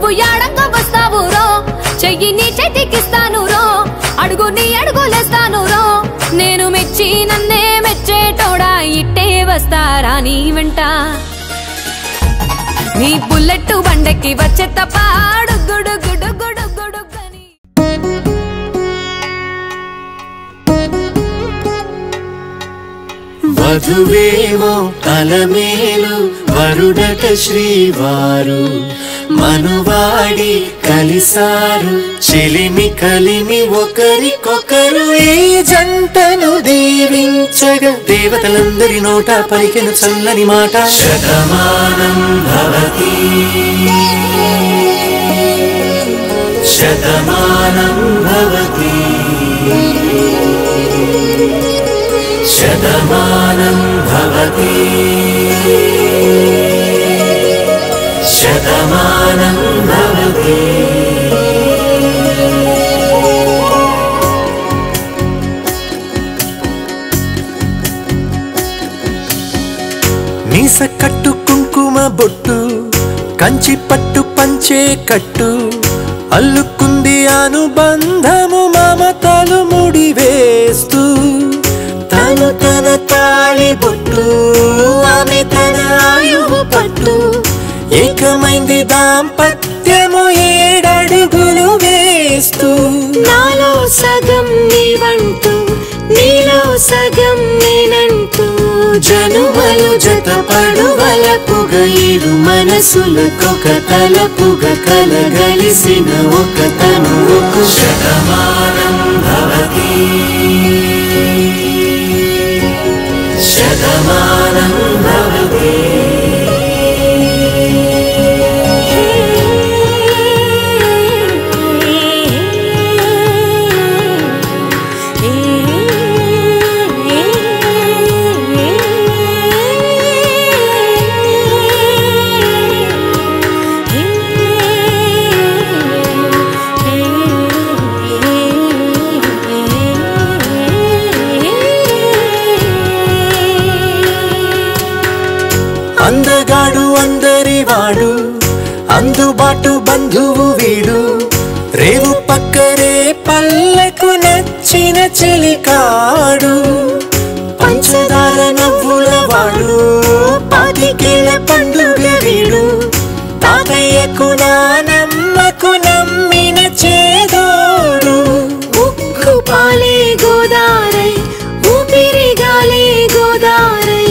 నువ్వు యాడంగా వస్తావు రో, చెయ్యి నీ చేతికిస్తాను రో, అడుగు నీ అడుగులేస్తాను రో. నేను మెచ్చి నన్నే మెచ్చేటోడా, ఇట్టే వస్తారా నీ వెంట. నీ బుల్లెట్ బండకి వచ్చే తప్ప గుడుగుడుగుడుగుడుగుడుగని. వధువేమో అలమేలు వరుడట శ్రీవారు, మనువాడి కలిసారు చెలిమి కలిమి ఒకరికొకరు. ఈ జంటను దీవించగా దేవతలందరి నోట పలికెను చల్లని మాట. శతమానం భవతి శతమానం భవతి శతమానం భవతి శతమానం భవతి. మీస కట్టు కుంకుమ బొట్టు కంచి పట్టు పంచే కట్టు, అల్లుకుంది అనుబంధము మమతలు ముడివేస్తూ. తను తన తాళి బొట్టు ఆమె తన ఆయువు పట్టు, ఏకమైంది దాంపత్యము 7 అడుగులు వేస్తూ. నాలో సగం నీవంటూ నీలో సగం నేనంటూ, జనుమలు జతపడువలపుగ ఇరు మనసులకొక తలపుగ కలగలిసిన ఒక తనువుకు. శతమానం భవతి శతమానం భవతి. అందగాడు అందరివాడు అందుబాటు బంధువు వీడు, రేవు పక్కరే పల్లెకు నచ్చిన చెలికాడు. పంచదార నవ్వుల వాడు 25 పండుగ వీడు, తాతయ్యకు నానమ్మకు నమ్మిన చేదోడు. ఉక్కు పాలే గోదారై ఊపిరి గాలే గోదారై,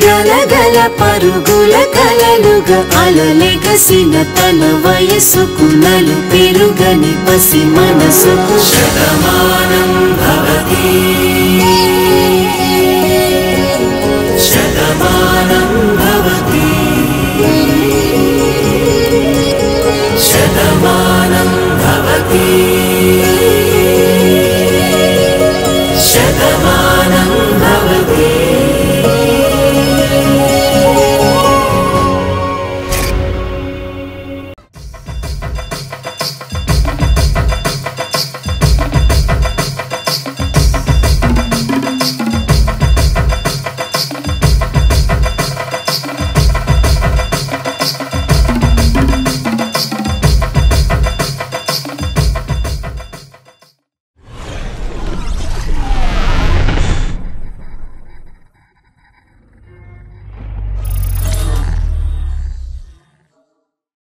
గలగల పరుగుల కలలుగా అలలెగసిన తన వయసుకు నలు పెరుగని పసి మనసుకు. శతమానం భవతి